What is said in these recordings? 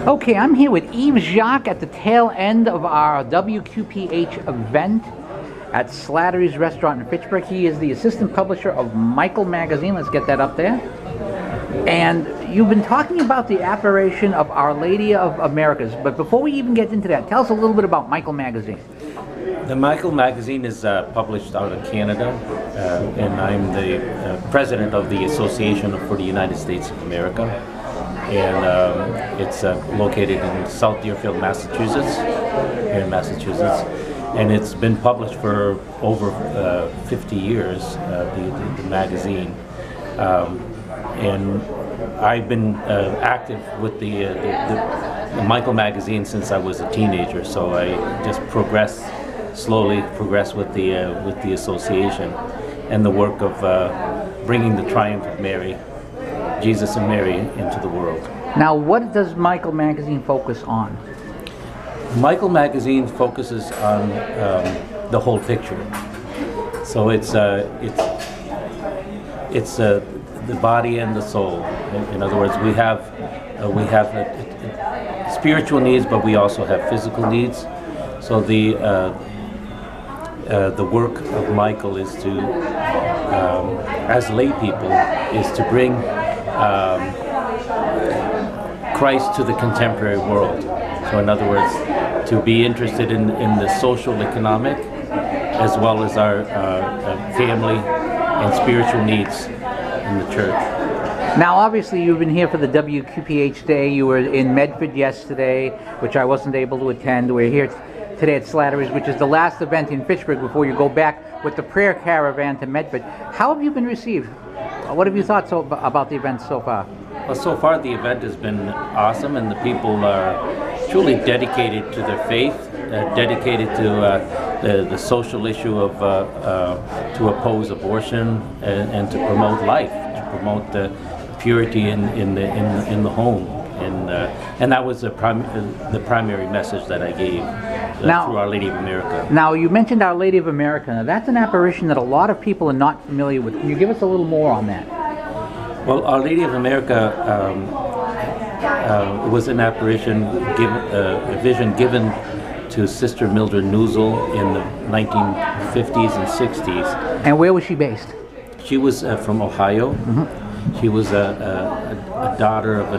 Okay, I'm here with Yves Jacques at the tail end of our WQPH event at Slatery's restaurant in Fitchburg. He is the assistant publisher of Michael magazine. Let's get that up there. And you've been talking about the apparition of Our Lady of Americas, but before we even get into that, tell us a little bit about Michael magazine. The Michael magazine is published out of Canada, and I'm the president of the Association for the United States of America. And it's located in South Deerfield, Massachusetts, here in Massachusetts. And it's been published for over 50 years, the magazine. And I've been active with the Michael magazine since I was a teenager, so I just slowly progressed with the association and the work of bringing the triumph of Mary, Jesus and Mary, into the world. Now, what does Michael magazine focus on? Michael magazine focuses on the whole picture. So it's the body and the soul. In other words, we have spiritual needs, but we also have physical needs. So the work of Michael is to, as lay people, is to bring Christ to the contemporary world. So in other words, to be interested in the social, economic, as well as our family and spiritual needs in the church. Now, obviously, you've been here for the WQPH Day. You were in Medford yesterday, which I wasn't able to attend. We're here today at Slatery's, which is the last event in Fitchburg before you go back with the prayer caravan to Medford. How have you been received? What have you thought about the event so far? Well, so far the event has been awesome, and the people are truly dedicated to their faith, dedicated to the social issue of to oppose abortion and to promote life, to promote the purity in the home, and that was the primary message that I gave through Our Lady of America. Now, you mentioned Our Lady of America. Now, that's an apparition that a lot of people are not familiar with. Can you give us a little more on that? Well, Our Lady of America was an apparition, a vision given to Sister Mildred Newsel in the 1950s and 60s. And where was she based? She was from Ohio. Mm-hmm. She was a daughter of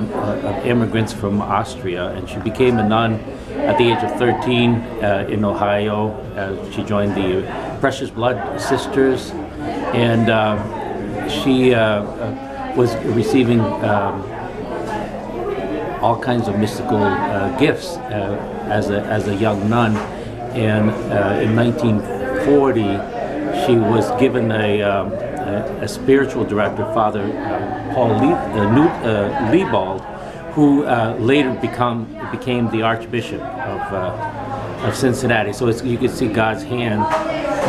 immigrants from Austria, and she became a nun at the age of 13 in Ohio. She joined the Precious Blood Sisters, and she was receiving all kinds of mystical gifts as a young nun. And in 1940, she was given a spiritual director, Father Paul Liebald, who later became the Archbishop of Cincinnati. So you can see God's hand,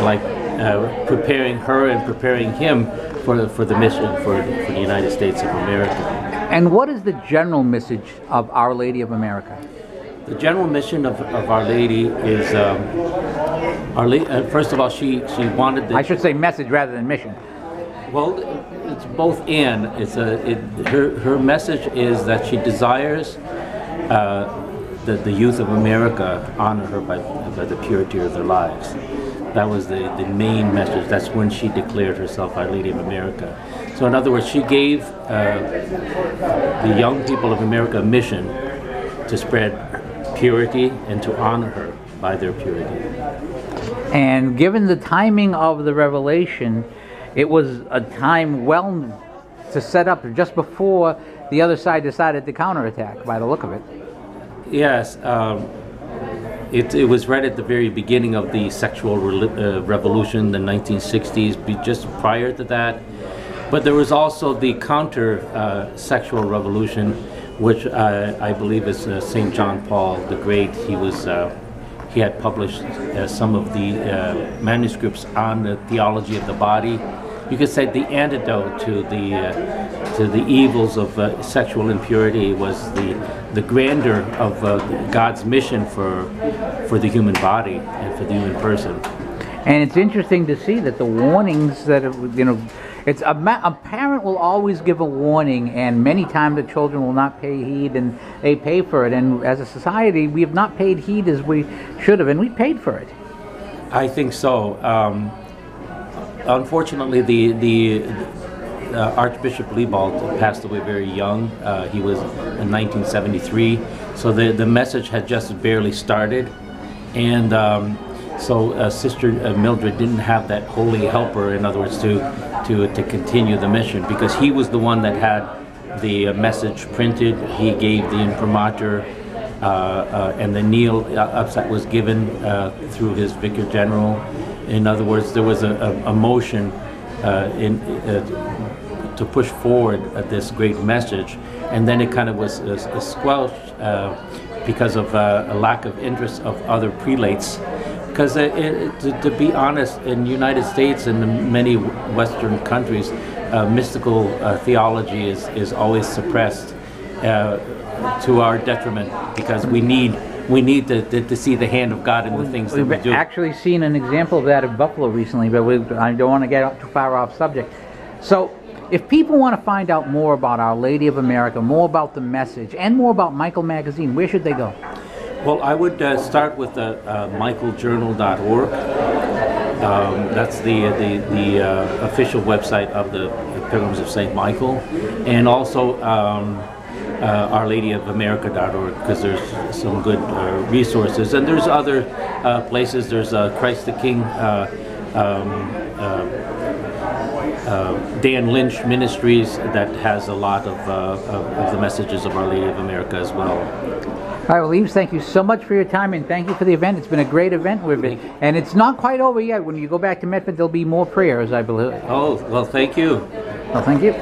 like preparing her and preparing him for the mission for the United States of America. And what is the general message of Our Lady of America? The general mission of Our Lady is, first of all, she wanted I should say message rather than mission. Well, it's both and. Her message is that she desires the youth of America honor her by the purity of their lives. That was the main message. That's when she declared herself Our Lady of America. So in other words, she gave the young people of America a mission to spread purity and to honor her by their purity. And given the timing of the revelation, it was a time well to set up just before the other side decided to counterattack, by the look of it. Yes. It was right at the very beginning of the sexual revolution, the 1960s, just prior to that. But there was also the counter-sexual revolution, which I believe is St. John Paul the Great. He had published some of the manuscripts on the theology of the body. You could say the antidote to the evils of sexual impurity was the grandeur of God's mission for the human body and for the human person. And it's interesting to see that the warnings that it's apparent parent will always give a warning, and many times the children will not pay heed, and they pay for it. And as a society, we have not paid heed as we should have, and we paid for it. I think so. Unfortunately, the Archbishop Liebald passed away very young. He was in 1973, so the message had just barely started, and so Sister Mildred didn't have that holy helper, in other words, to continue the mission, because he was the one that had the message printed. He gave the imprimatur, and the kneel upset was given through his Vicar General. In other words, there was a motion to push forward this great message, and then it kind of was squelched because of a lack of interest of other prelates. Because to be honest, in the United States and in many Western countries, mystical theology is always suppressed to our detriment, because we need to see the hand of God in the things that we do. We've actually seen an example of that in Buffalo recently, but I don't want to get too far off subject. So, if people want to find out more about Our Lady of America, more about the message, and more about Michael Magazine, where should they go? Well, I would start with michaeljournal.org. That's the official website of the Pilgrims of St. Michael, and also OurLadyOfAmerica.org, because there's some good resources, and there's other places. There's Christ the King, Dan Lynch Ministries, that has a lot of the messages of Our Lady of America as well. All right, well, Yves, thank you so much for your time, and thank you for the event. It's been a great event. And it's not quite over yet. When you go back to Medford, there'll be more prayers, I believe. Oh, well, thank you. Well, thank you.